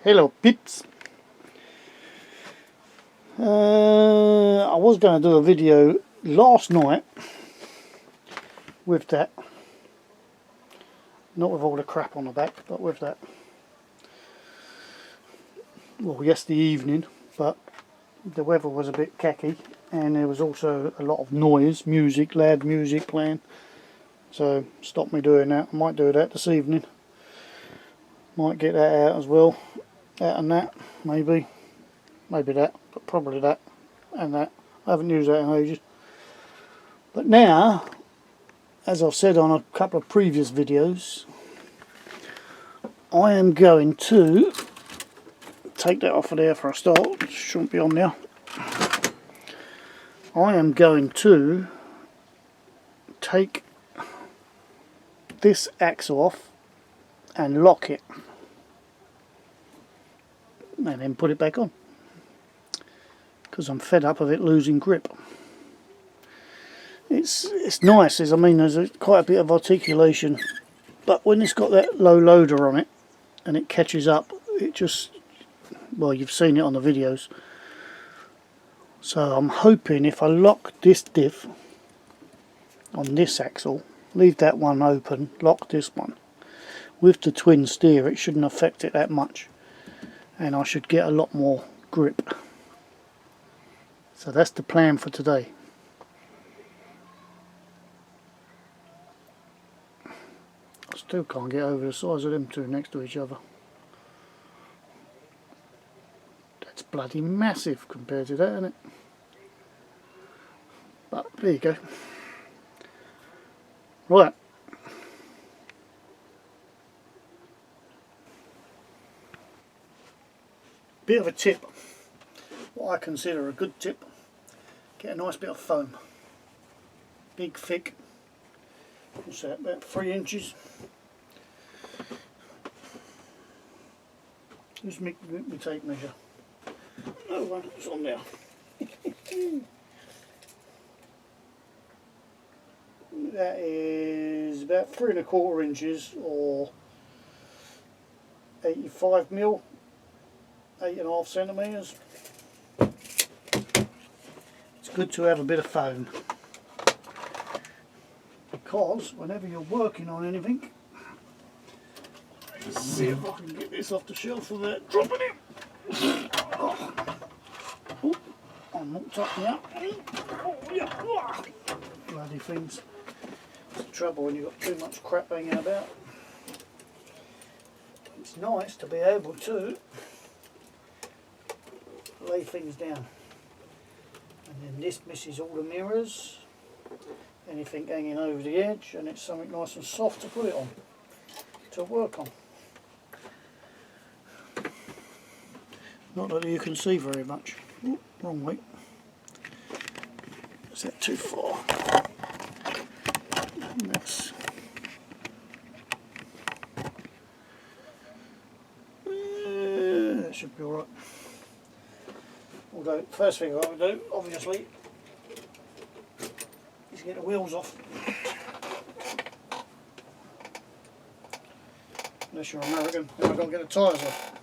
Hello pips. I was going to do a video last night with that, not with all the crap on the back, but with that, well, yesterday evening, but the weather was a bit khaki and there was also a lot of noise, loud music playing, so stopped me doing that. I might do that this evening, might get that out as well, that and that, maybe that, but probably that and that. I haven't used that in ages. But now, as I've said on a couple of previous videos, I am going to take that off of there for a start. It shouldn't be on there. I am going to take this axle off and lock it and then put it back on, because I'm fed up of it losing grip. It's nice, I mean, there's quite a bit of articulation, but when it's got that low loader on it and it catches up, it just, well, you've seen it on the videos. So I'm hoping if I lock this diff on this axle, leave that one open, lock this one with the twin steer, it shouldn't affect it that much and I should get a lot more grip. So that's the plan for today. I still can't get over the size of them two next to each other. That's bloody massive compared to that, isn't it? But there you go. Right. Bit of a tip. What I consider a good tip. Get a nice bit of foam. Big, thick. What's that? About 3 inches. Just make me tape measure. No one, it's on there. That is about 3 1/4 inches or 85 mil, 8.5 centimetres. It's good to have a bit of foam, because whenever you're working on anything, let's see if I can get this off the shelf without dropping it. Oh, I'm knocked up now. Oh, yeah. Bloody things. It's the trouble when you've got too much crap hanging about. It's nice to be able to lay things down. And then this misses all the mirrors, anything hanging over the edge, and it's something nice and soft to put it on, to work on. Not that you can see very much. Ooh, wrong way. Is that too far? That's that should be alright. Although, first thing I want to do, obviously, is get the wheels off. Unless you're American, then I've got to get the tyres off.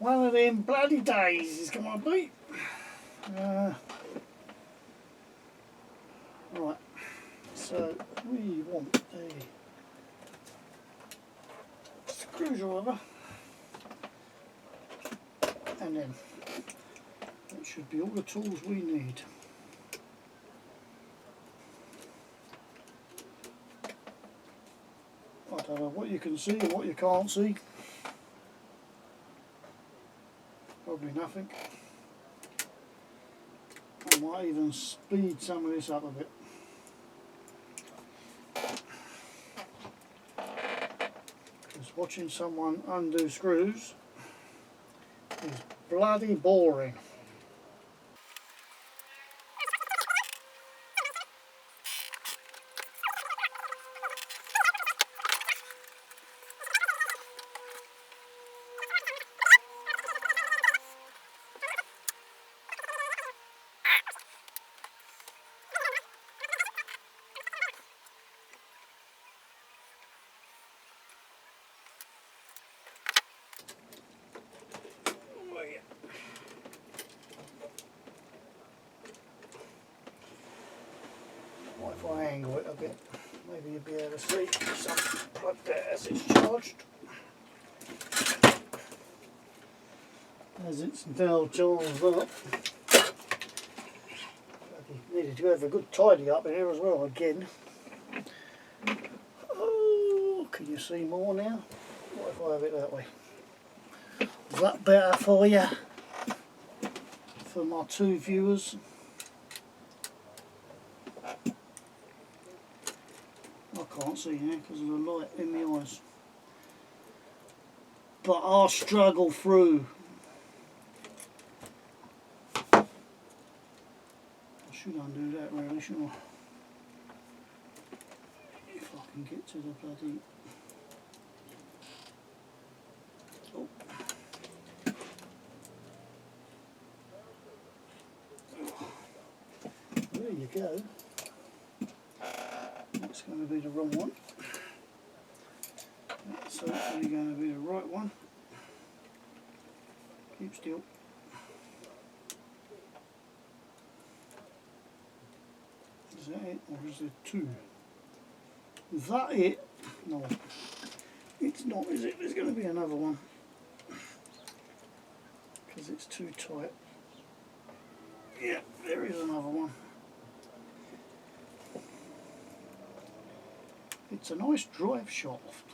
One of them bloody days is going to be. Right, so we want a screwdriver, and then that should be all the tools we need. I don't know what you can see and what you can't see. Probably nothing. I might even speed some of this up a bit. watching someone undo screws is bloody boring. What if I angle it a bit? Maybe you'll be able to see something plugged there as it's charged. As it's now charged up. Needed to have a good tidy up in here as well again. Oh, can you see more now? What if I have it that way? Is that better for you? For my two viewers? I can't see now because of the light in my eyes. But I'll struggle through. I should undo that really, shouldn't I? If I can get to the bloody... Oh. There you go. That's going to be the wrong one. That's hopefully going to be the right one. Keep still. Is that it, or is there two? Is that it? No, it's not, is it? There's going to be another one. Because it's too tight. Yeah, there is another one. It's a nice drive shaft.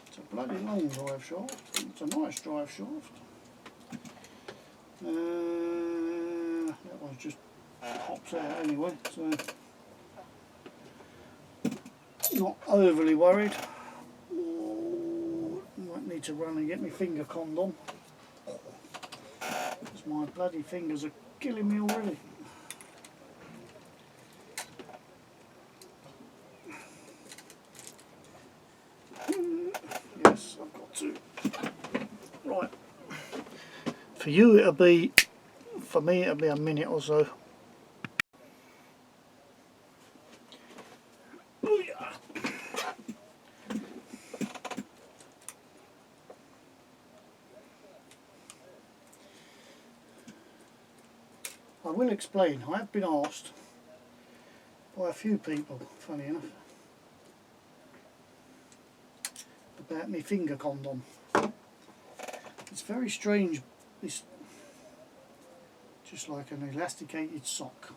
It's a bloody long drive shaft. It's a nice drive shaft. That one just pops out anyway, so not overly worried. Oh, might need to run and get my finger conned on, because my bloody fingers are killing me already. Yes, I've got to. Right. For you it'll be, for me it'll be a minute or so. I will explain. I have been asked by a few people, funny enough, about my finger condom. It's very strange. It's just like an elasticated sock.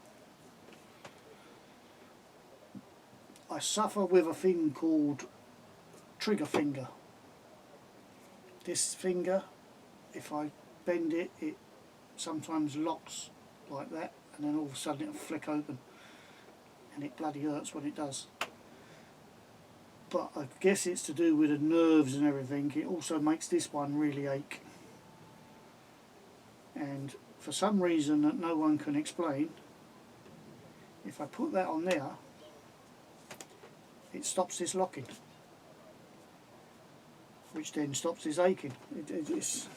I suffer with a thing called trigger finger. This finger, if I bend it, it sometimes locks like that, and then all of a sudden it'll flick open, and it bloody hurts when it does. But I guess it's to do with the nerves and everything. It also makes this one really ache, and for some reason that no one can explain, if I put that on there, it stops this locking, which then stops this aching. It's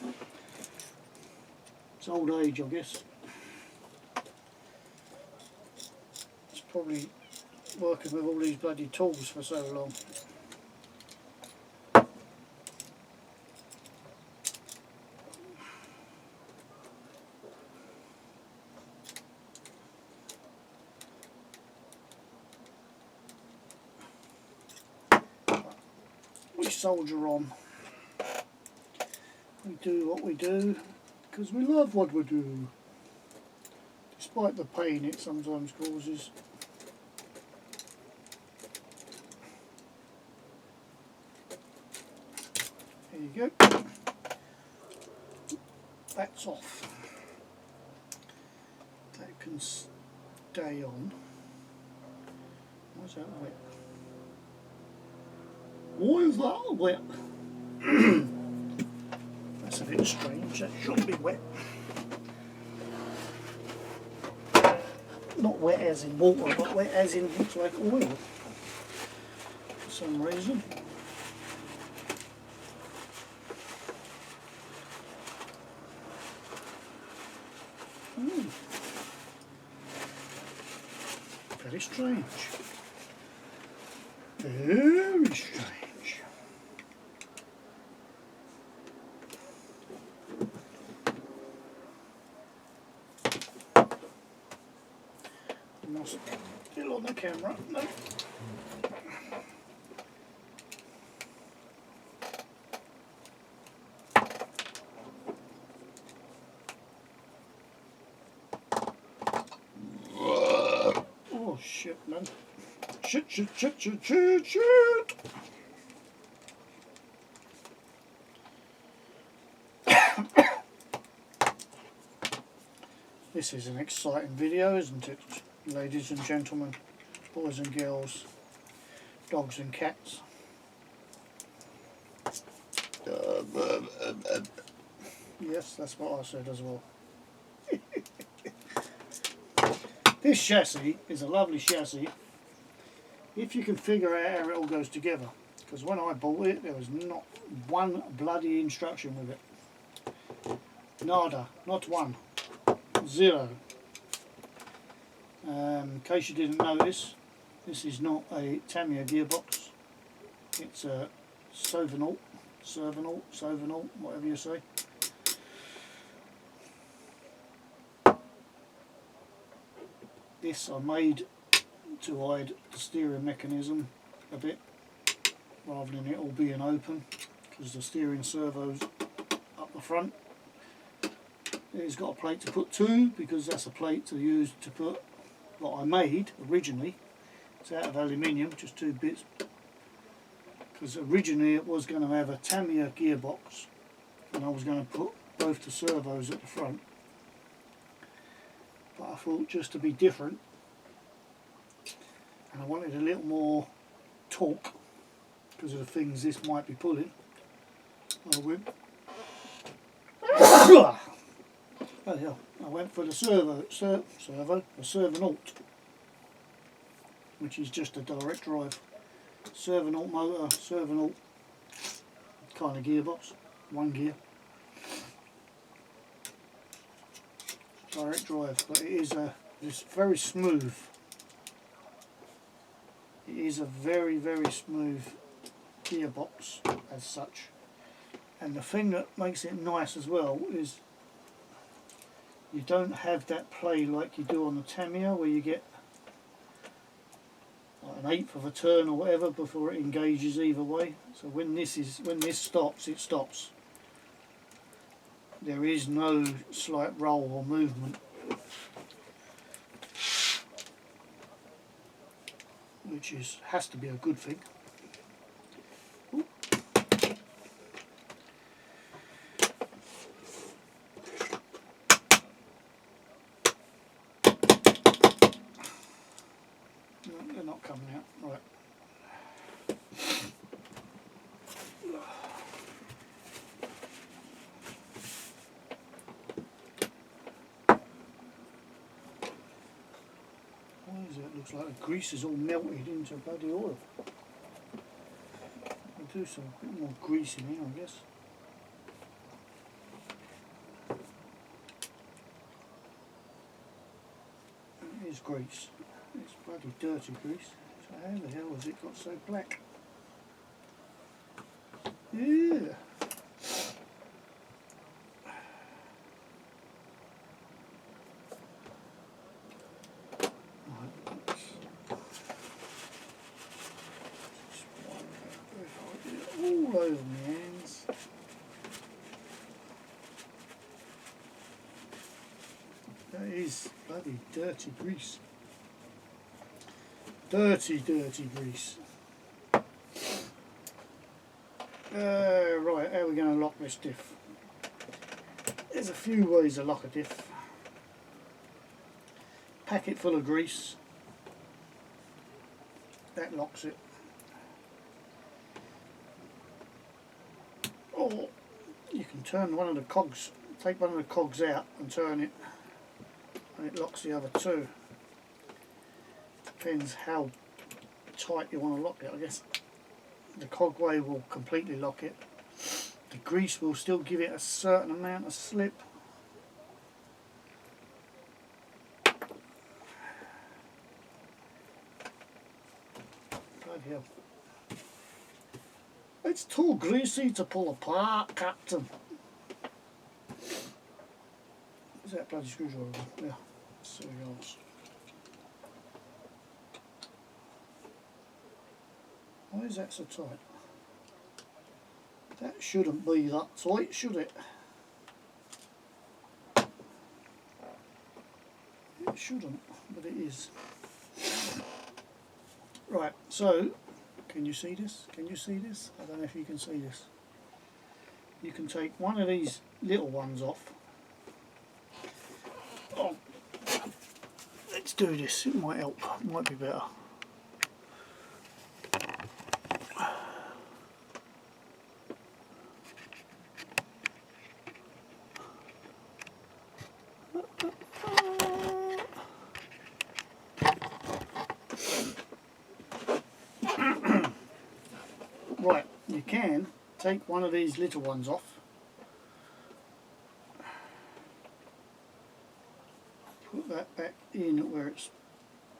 old age, I guess. It's probably working with all these bloody tools for so long. We soldier on. We do what we do because we love what we do, despite the pain it sometimes causes. There you go. That's off. That can stay on. Why's that wet? Why is that wet? That's a bit strange, that shouldn't be wet. Not wet as in water, but wet as in looks like oil for some reason. Very strange. Very strange. Must still on the camera. No. Oh shit, man. Shit. This is an exciting video, isn't it, ladies and gentlemen, boys and girls, dogs and cats. Yes, that's what I said as well. This chassis is a lovely chassis if you can figure out how it all goes together, because when I bought it there was not one bloody instruction with it. Nada, not one. Zero. In case you didn't notice, this is not a Tamiya gearbox, it's a Servanault, whatever you say. This I made to hide the steering mechanism a bit, rather than it all being open, because the steering servo's up the front. It's got a plate to put to, because that's a plate to use to put what I made originally. It's out of aluminium, just 2 bits, because originally it was going to have a Tamiya gearbox and I was going to put both the servos at the front, but I thought just to be different and I wanted a little more torque because of the things this might be pulling, I went oh yeah, I went for the Servanault, which is just a direct drive Servanault motor, Servanault kind of gearbox, 1 gear, direct drive, but it is it's very smooth. It is a very smooth gearbox as such, and the thing that makes it nice as well is you don't have that play like you do on the Tamiya, where you get like 1/8 of a turn or whatever before it engages either way. So when this stops, it stops. There is no slight roll or movement, which has to be a good thing. Ooh. No, they're not coming out. Right. It looks like the grease is all melted into bloody oil. I'll do some bit more grease in here, I guess. It is grease. It's bloody dirty grease. So how the hell has it got so black? Yeah. All over my hands. That is bloody dirty grease. Dirty grease. Right, how are we going to lock this diff? There's a few ways to lock a diff. Packet full of grease. That locks it. or you can turn one of the cogs, take one of the cogs out and turn it, and it locks the other two. Depends how tight you want to lock it, I guess. The cogway will completely lock it. The grease will still give it a certain amount of slip. Bloody hell. It's too greasy to pull apart, Captain. Is that bloody screwdriver? Yeah, silly arse. Why is that so tight? That shouldn't be that tight, should it? It shouldn't, but it is. Right, so, can you see this? Can you see this? I don't know if you can see this. You can take one of these little ones off. Oh, let's do this, it might help, it might be better. Right, you can take one of these little ones off, put that back in where it's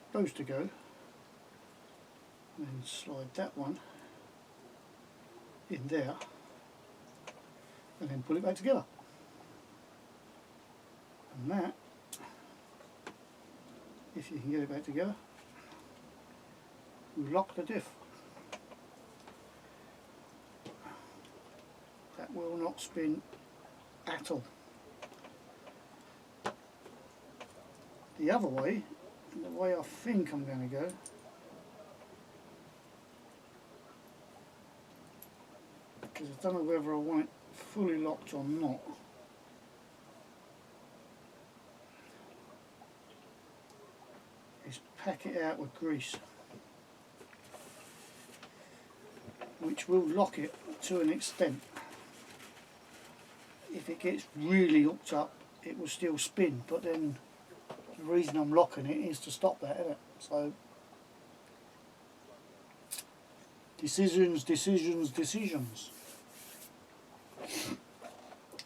supposed to go, and then slide that one in there, and then pull it back together. And that, if you can get it back together, will lock the diff. That will not spin at all. The other way, and the way I think I'm going to go, because I don't know whether I want it fully locked or not, is pack it out with grease, which will lock it to an extent. If it gets really hooked up, it will still spin, but then the reason I'm locking it is to stop that, isn't it? So, decisions, decisions, decisions.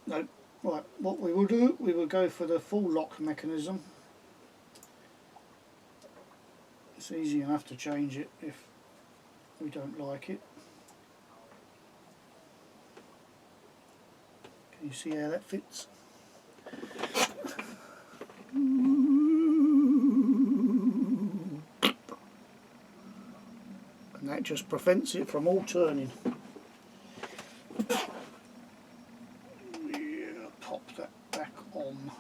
No, right, what we will do, we will go for the full lock mechanism. It's easy enough to change it if we don't like it. Can you see how that fits? And that just prevents it from all turning. Yeah, pop that back on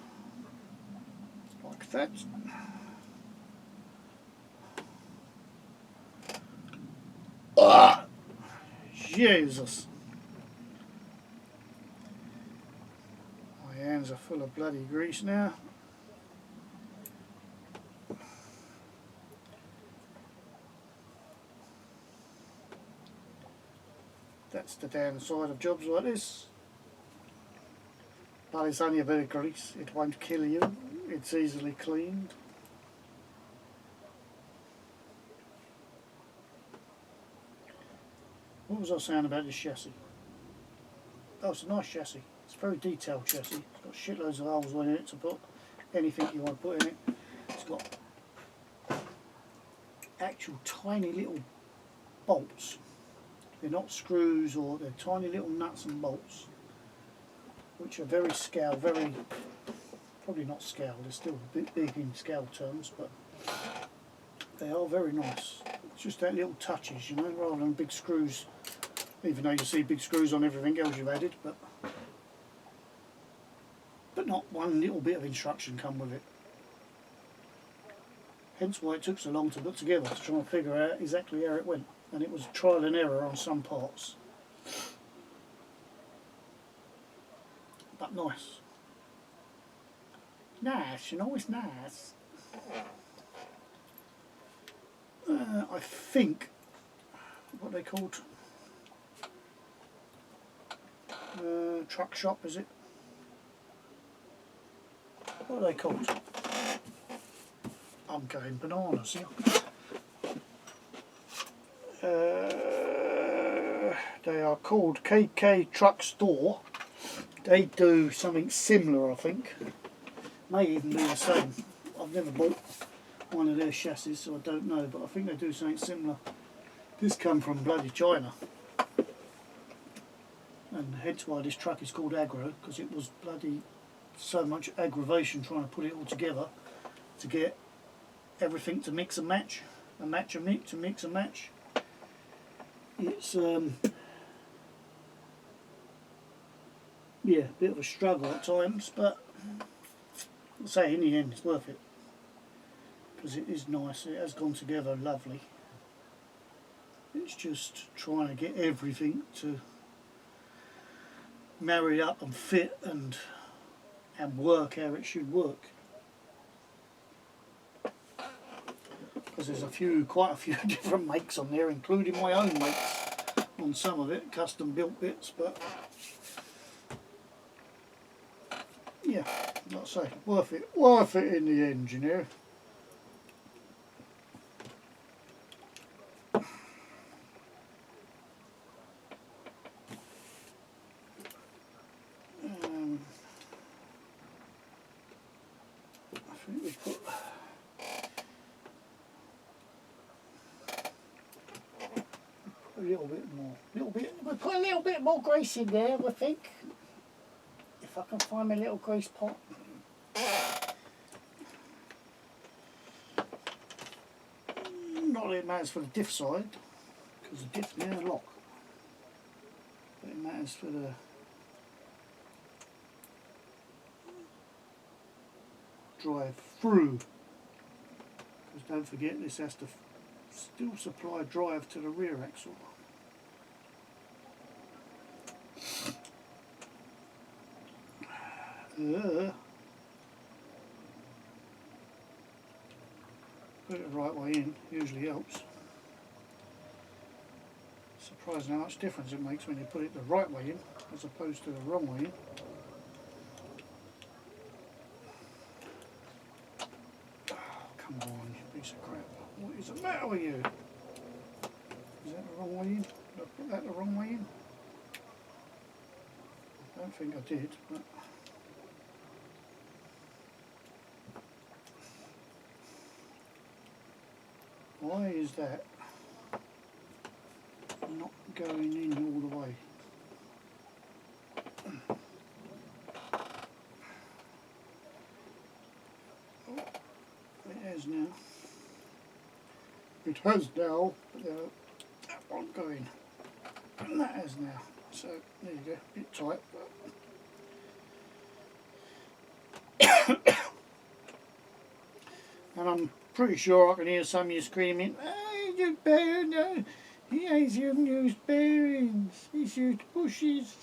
like that. Ah, Jesus! My hands are full of bloody grease now. That's the downside of jobs like this. But it's only a bit of grease, it won't kill you, it's easily cleaned. What was I saying about this chassis? Oh, it's a nice chassis. It's a very detailed chassis. It's got shitloads of holes in it to put anything you want to put in it. It's got actual tiny little bolts. They're not screws, or they're tiny little nuts and bolts, which are very scale, very, probably not scale, they're still a bit big in scale terms, but they are very nice. It's just that little touches, you know, rather than big screws, even though you see big screws on everything else you've added, but not one little bit of instruction come with it. Hence why it took so long to put together, to try and figure out exactly how it went. And it was trial and error on some parts. But nice. Nice, you know, it's nice. I think, what they called, truck shop, is it? What are they called? I'm going bananas here. They are called KK Truck Store. They do something similar, I think. May even be the same. I've never bought one of their chassis, so I don't know, but I think they do something similar. This come from bloody China. And hence why this truck is called Aggro, because it was bloody so much aggravation trying to put it all together to get everything to mix and match, and match and mix, and mix and match. It's yeah, a bit of a struggle at times, but I'll say in the end it's worth it, because it is nice. It has gone together lovely. It's just trying to get everything to marry up and fit and work how it should work. Because there's quite a few different makes on there, including my own makes on some of it, custom built bits, but yeah, like I say, worth it in the end, you know. I think we put a little bit more, we'll put a little bit more grease in there, I think. If I can find my little grease pot. Not that it matters for the diff side, because the diff's near the lock. But it matters for the drive through. Because don't forget, this has to still supply drive to the rear axle. Put it the right way in, usually helps. Surprising how much difference it makes when you put it the right way in as opposed to the wrong way in. Oh, come on, you piece of crap. What is the matter with you? Is that the wrong way in? Did I put that the wrong way in? I don't think I did, but why is that not going in all the way? Oh, it has now. It has now. That one going. And that has now. So there you go. A bit tight, but and I'm pretty sure I can hear some of you screaming, "Hey, you bearing, no, he ain't used bearings, he's used bushes."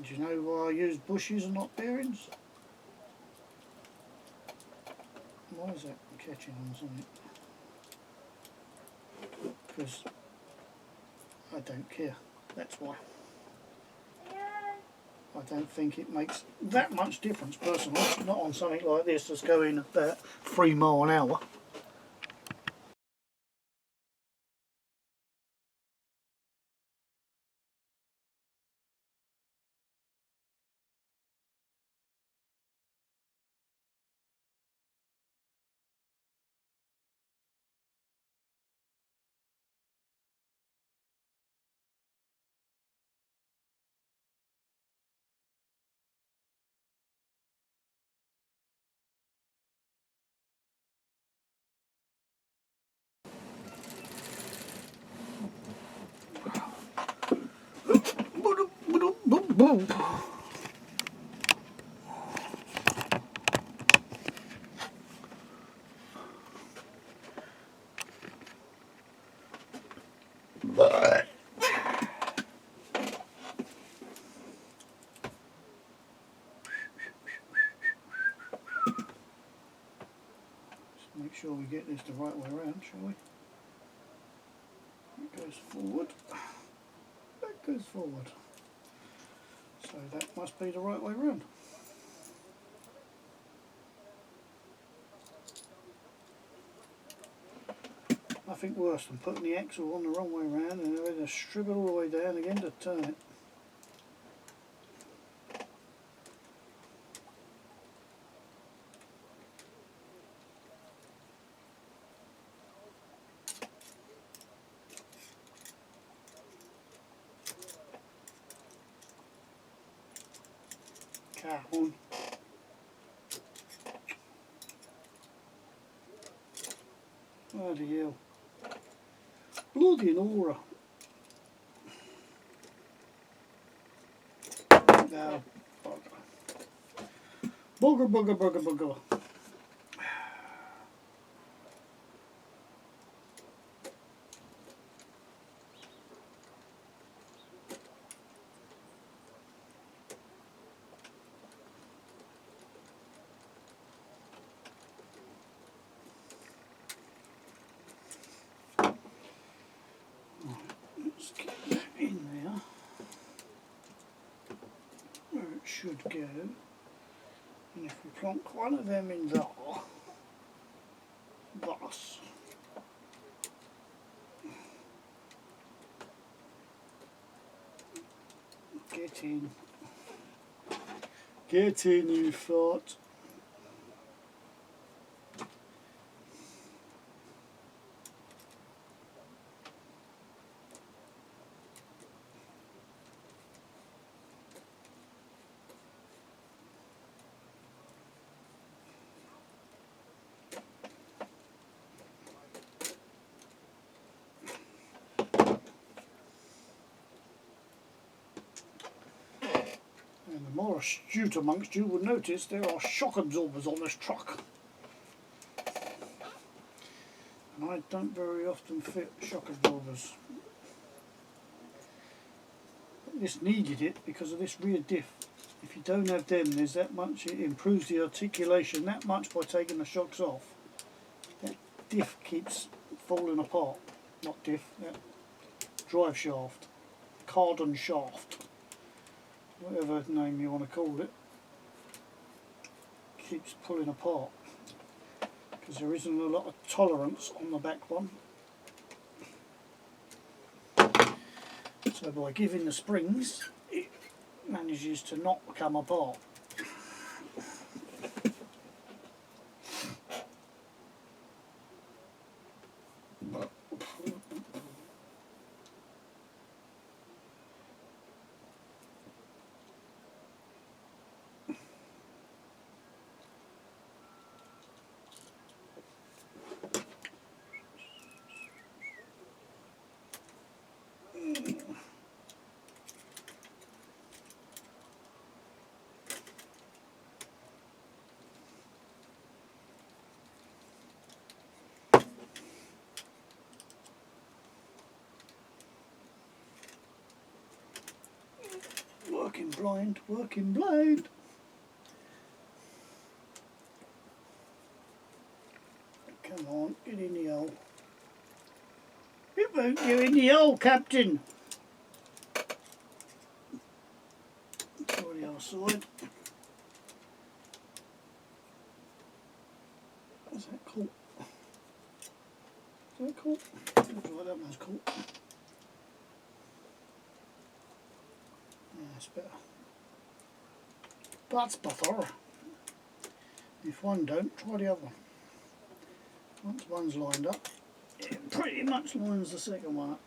Do you know why I use bushes and not bearings? Why is that catching on something? Because I don't care, that's why. I don't think it makes that much difference personally, not on something like this that's going about 3 miles an hour. Make sure we get this the right way around, shall we? It goes forward. goes forward. So that must be the right way round. Nothing worse than putting the axle on the wrong way round and having to strip it all the way down again to turn it. Car on. Bloody hell. Bloody aura. No. Bugger, bugger, bugger, bugger. Let's get that in there where it should go, and if we plonk one of them in there, thus, get in you fart. And the more astute amongst you will notice there are shock absorbers on this truck. And I don't very often fit shock absorbers. But this needed it because of this rear diff. If you don't have them, there's that much, it improves the articulation that much by taking the shocks off. That diff keeps falling apart. Not diff, that drive shaft, cardan shaft, whatever name you want to call it, keeps pulling apart because there isn't a lot of tolerance on the back one. So by giving the springs, it manages to not come apart. Working blind, working blind. Come on, get in the hole. It won't go in the hole, Captain. Try the other side. Is that cool? Is that cool? Looks like that one's cool. Yeah, that's better. That's better. If one don't, try the other one. Once one's lined up, it pretty much lines the second one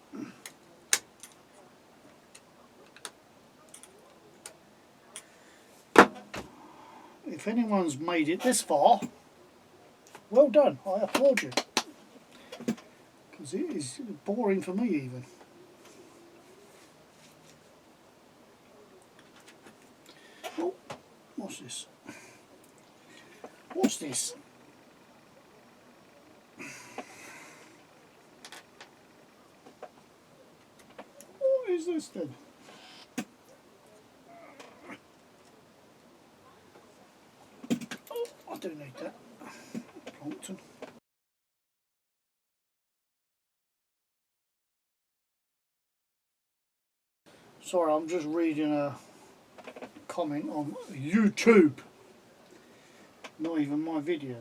up. If anyone's made it this far, well done, I applaud you. Because it is boring for me even. Oh, what's this? What's this? What is this then? Oh, I do need that. Plankton. Sorry, I'm just reading a comment on YouTube. Not even my video.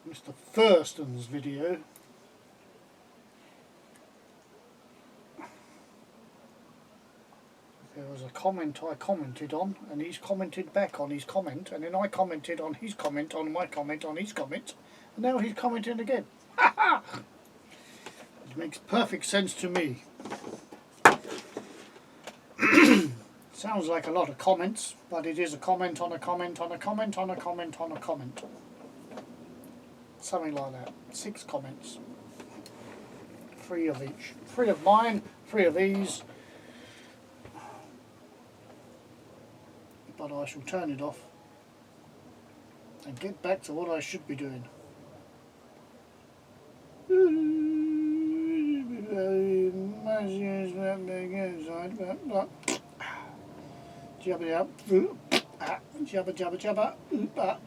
Mr. Thurston's video. There was a comment I commented on, and he's commented back on his comment, and then I commented on his comment on my comment on his comment, and now he's commenting again. Ha ha! It makes perfect sense to me. Sounds like a lot of comments, but it is a comment on a comment on a comment on a comment on a comment. Something like that. 6 comments. 3 of each. 3 of mine, 3 of these. But I shall turn it off and get back to what I should be doing. Jabba jabba jabba jabba.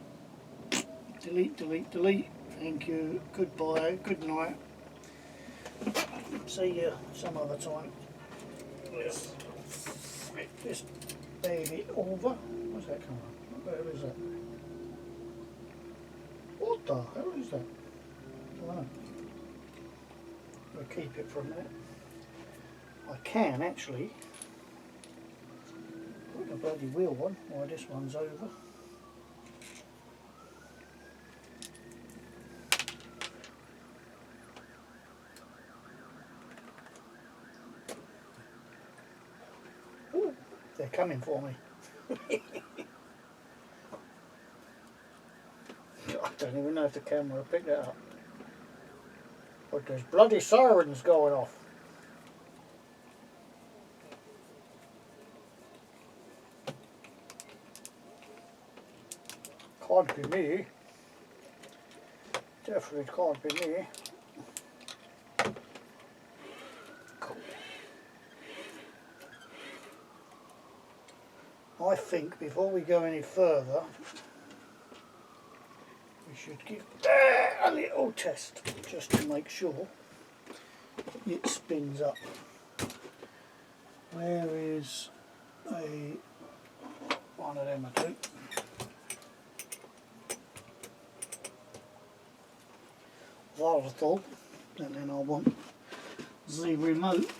Delete, delete, delete. Thank you. Goodbye. Good night. See you some other time. Let's make this baby over. Where's that coming from? Where is that? What the hell is that? I don't know. We'll keep it for a minute. I can actually put the bloody wheel on while this one's over. Ooh, they're coming for me. I don't even know if the camera will pick that up. But there's bloody sirens going off. Can't be me. Definitely can't be me. Cool. I think before we go any further, we should give a little test just to make sure it spins up. Where is one of them or two? Volatile, and then I want the remote.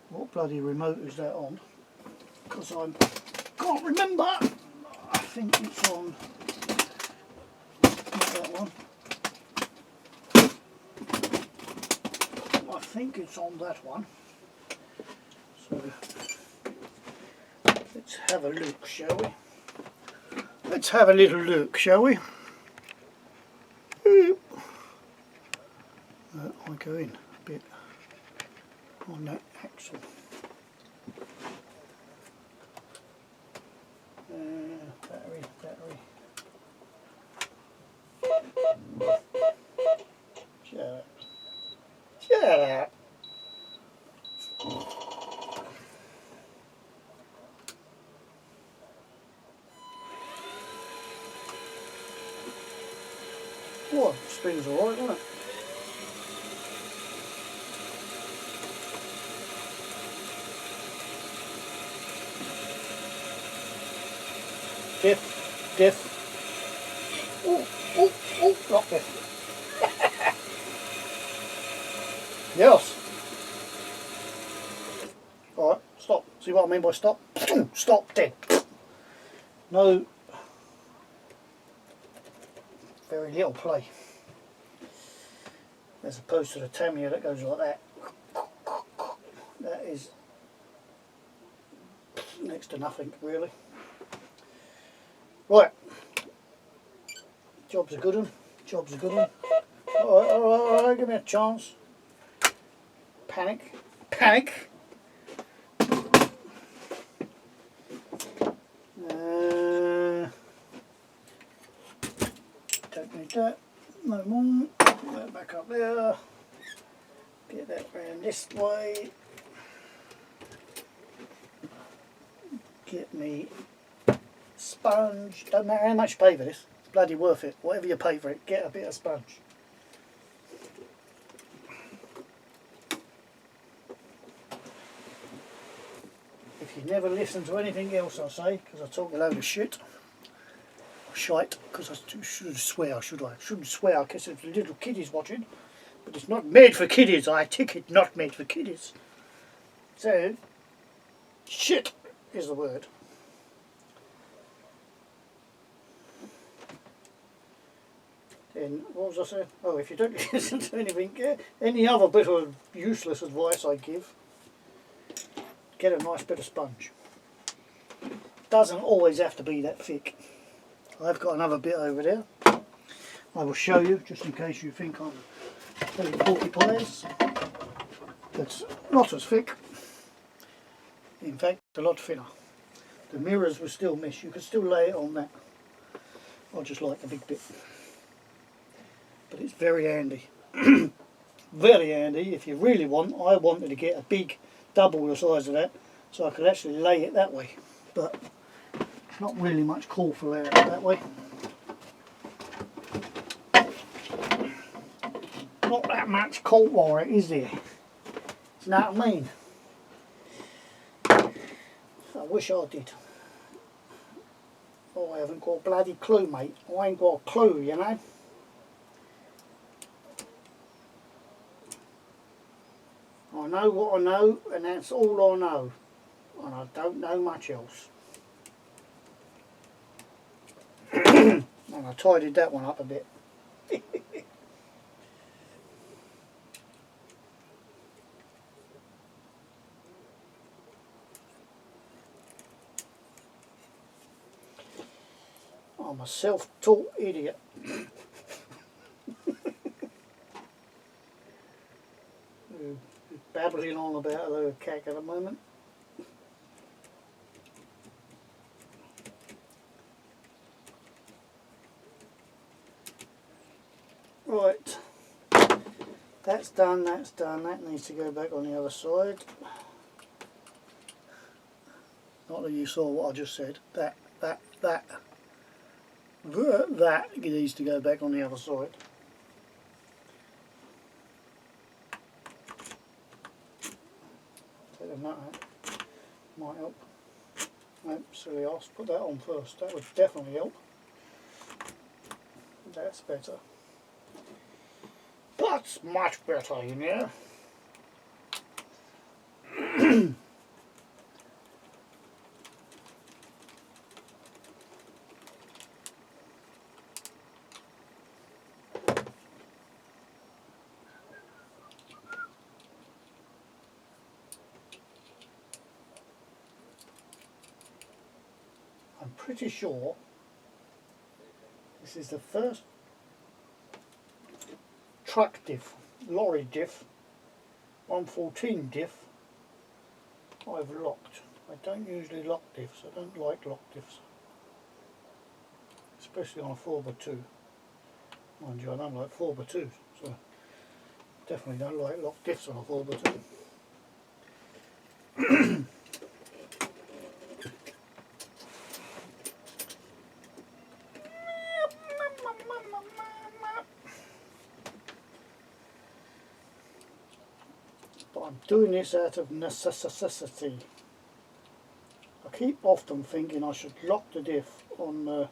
What bloody remote is that on? Because I can't remember. I think it's on. Not that one. I think it's on that one. So let's have a look, shall we? Let's have a little look, shall we? I go in a bit on that axle. Battery. Shut up. Shut up. Oh, spins alright, doesn't it? Diff. Oh, not Diff. Yes. Alright, stop. See what I mean by stop? Stop, dead. No. Very little play. As opposed to the Tamiya that goes like that. That is next to nothing, really. Right, job's a good one, Alright, give me a chance. Panic. Don't need that, no more. Put that back up there. Get that round this way. Get me sponge. Don't matter how much you pay for this, it's bloody worth it. Whatever you pay for it, get a bit of sponge. You never listen to anything else I say, because I talk a load of shit. Shite, because I should swear, should I? Shouldn't swear, because if the little kiddies watching. But it's not made for kiddies, I take it, not made for kiddies. So, shit is the word. Then, what was I saying? Oh, if you don't listen to anything, any other bit of useless advice I give, get a nice bit of sponge. Doesn't always have to be that thick. I've got another bit over there. I will show you, just in case you think I'm telling porcupines. It's not as thick. In fact, it's a lot thinner. The mirrors will still miss. You could still lay it on that. I just like the big bit. But it's very handy. Very handy if you really want. I wanted to get a big double the size of that so I could actually lay it that way. But not really much call for laying it that way. Not that much call for it, is there? You know what I mean? I wish I did. Oh, I haven't got a bloody clue, mate. I ain't got a clue, you know. I know what I know, and that's all I know. And I don't know much else. And I tidied that one up a bit. I'm a self-taught idiot. Babbling on about a load of cack at the moment. Right, that's done, that's done. That needs to go back on the other side. Not that you saw what I just said. That needs to go back on the other side. Take a nut out. Might help. Nope, silly arse. Put that on first. That would definitely help. That's better. That's much better, you know. I'm pretty sure this is the first truck diff, lorry diff, 114 diff I've locked. I don't usually lock diffs, I don't like lock diffs. Especially on a 4x2. Mind you, I don't like 4x2s, so definitely don't like lock diffs on a 4x2. But I'm doing this out of necessity. I keep often thinking I should lock the diff on the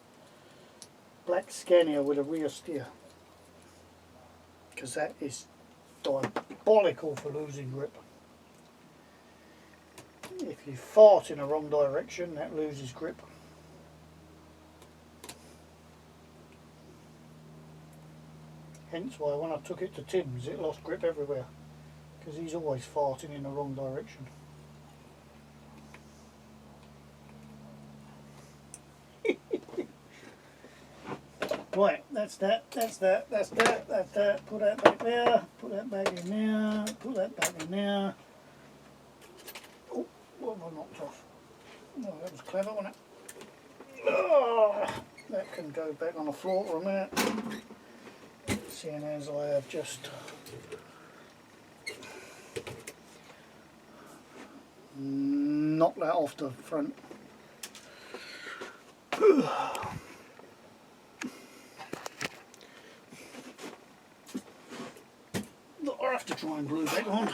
black Scania with a rear steer, because that is diabolical for losing grip. If you fart in the wrong direction, that loses grip. Hence why when I took it to Tim's it lost grip everywhere, because he's always farting in the wrong direction. Right, that's that, that's that, that's that, that's that. Put that back there, put that back in there, put that back in there. Oh, what have I knocked off? Oh, that was clever, wasn't it? Oh, that can go back on the floor for a minute. Seeing as I have just knocked that off the front. I'll have to try and glue back on.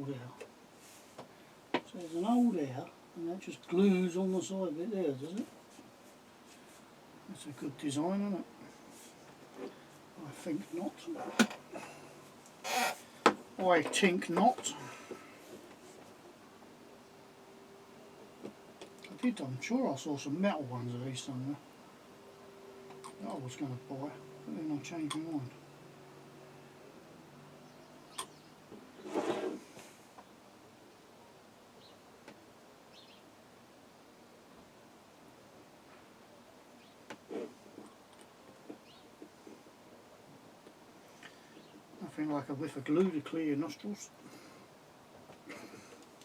there. So there's an hole there, and that just glues on the side of it there, does it? That's a good design, isn't it? I think not. I think not. I'm sure I saw some metal ones of these somewhere that I was going to buy, but then I changed my mind. Nothing like a whiff of glue to clear your nostrils.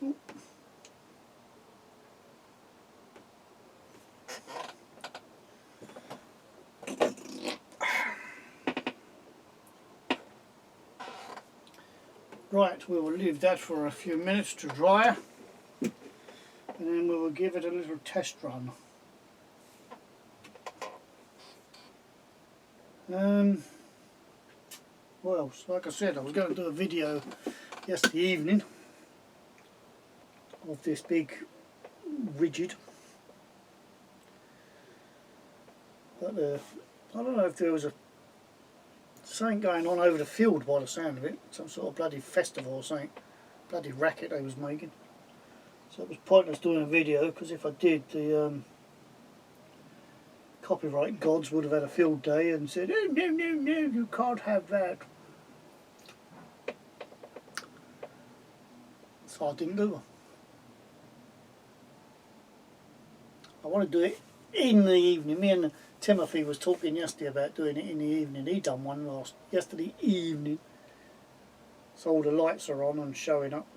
Oh. Right, we will leave that for a few minutes to dry, and then we will give it a little test run. What else? Like I said, I was going to do a video yesterday evening of this big rigid, but I don't know if there was something going on over the field by the sound of it, some sort of bloody festival or something, bloody racket they was making. So it was pointless doing a video, because if I did, the copyright gods would have had a field day and said, oh, no, no, no, you can't have that. So I didn't do one. I want to do it in the evening. Me and Timothy was talking yesterday about doing it in the evening. He done one yesterday evening. So all the lights are on and showing up.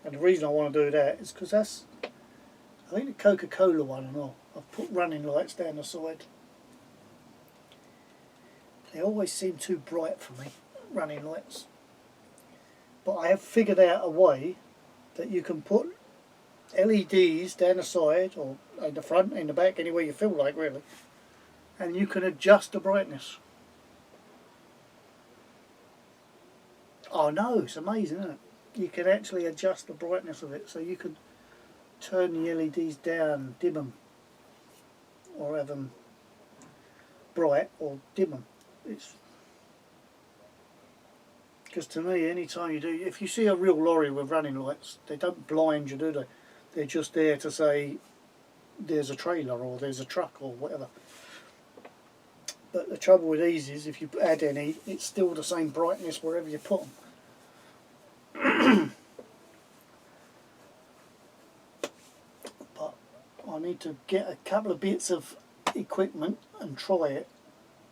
And the reason I want to do that is because that's, I think the Coca-Cola one and all, I've put running lights down the side. They always seem too bright for me, running lights. But I have figured out a way that you can put LEDs down the side, or in the front, in the back, anywhere you feel like really, and you can adjust the brightness. Oh no, it's amazing, isn't it? You can actually adjust the brightness of it, so you can turn the LEDs down, dim them, or have them bright or dim them. It's because to me, any time you do, if you see a real lorry with running lights, they don't blind you, do they? They're just there to say there's a trailer or there's a truck or whatever. But the trouble with these is, if you add any, it's still the same brightness wherever you put them. But I need to get a couple of bits of equipment and try it.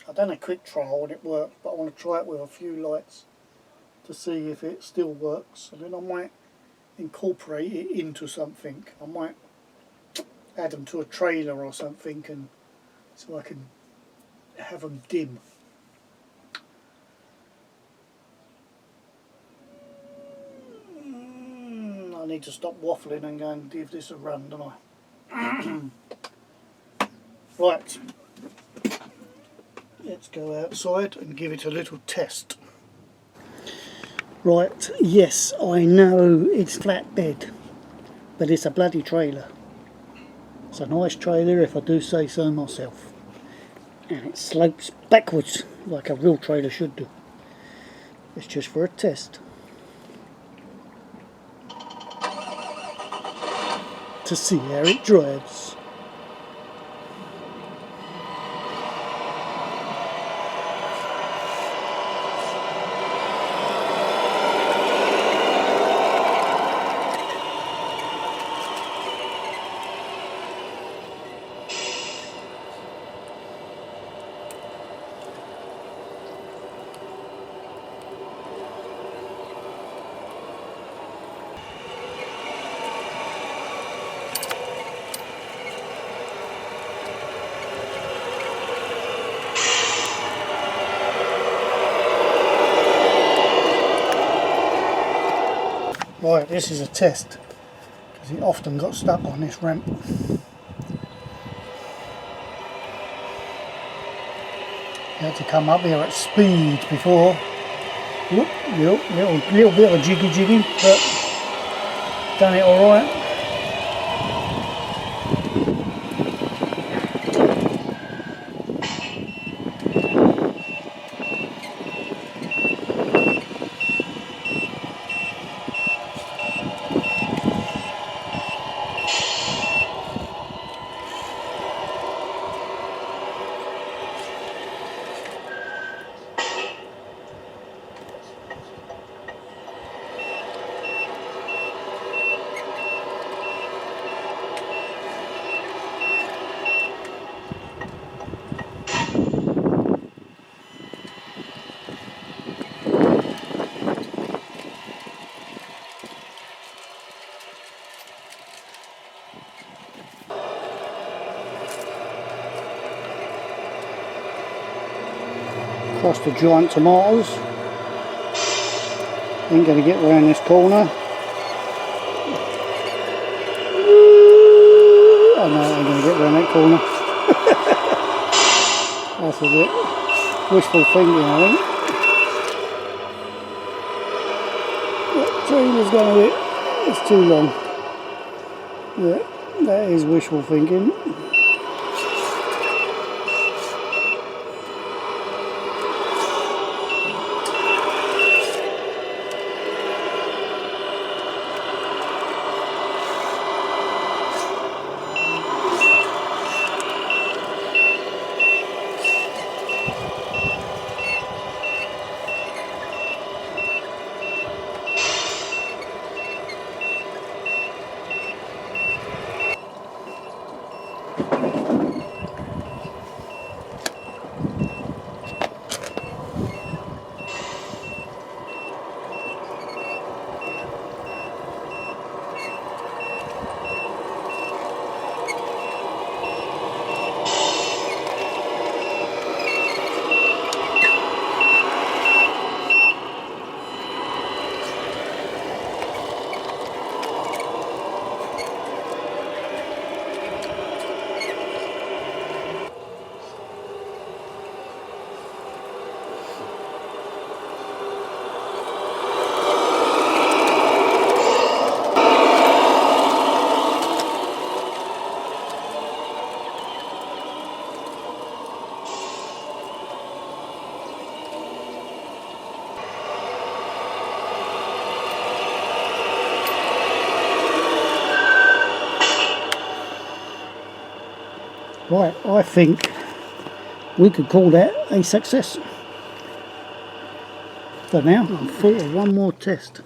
I've done a quick trial and it worked, but I want to try it with a few lights to see if it still works, and then I might incorporate it into something. I might add them to a trailer or something, and so I can have them dim. I need to stop waffling and go and give this a run, don't I? Right, let's go outside and give it a little test. Right, yes, I know it's flatbed, but it's a bloody trailer. It's a nice trailer, if I do say so myself. And it slopes backwards like a real trailer should do. It's just for a test. To see how it drives. Right, this is a test, because it often got stuck on this ramp. You had to come up here at speed before, Whoop, little bit of jiggy, but done it all right. Across the giant tomatoes. Ain't going to get around this corner. Oh no, I ain't going to get around that corner. That's a bit wishful thinking, I think. That trailer's going a bit, it's too long. Yeah, that is wishful thinking. Right, I think we could call that a success. For now, I'm thought of one more test.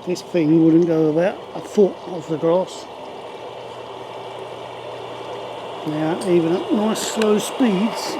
This thing wouldn't go about a foot off the grass. Now, even at nice slow speeds,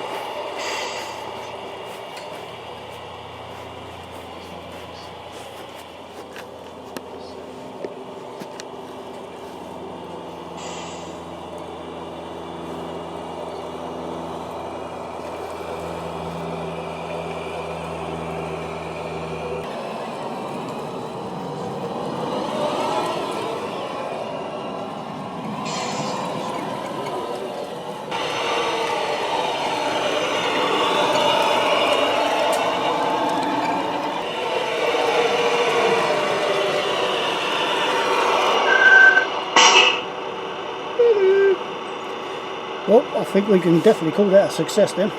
well, I think we can definitely call that a success then.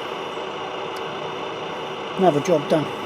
Another job done.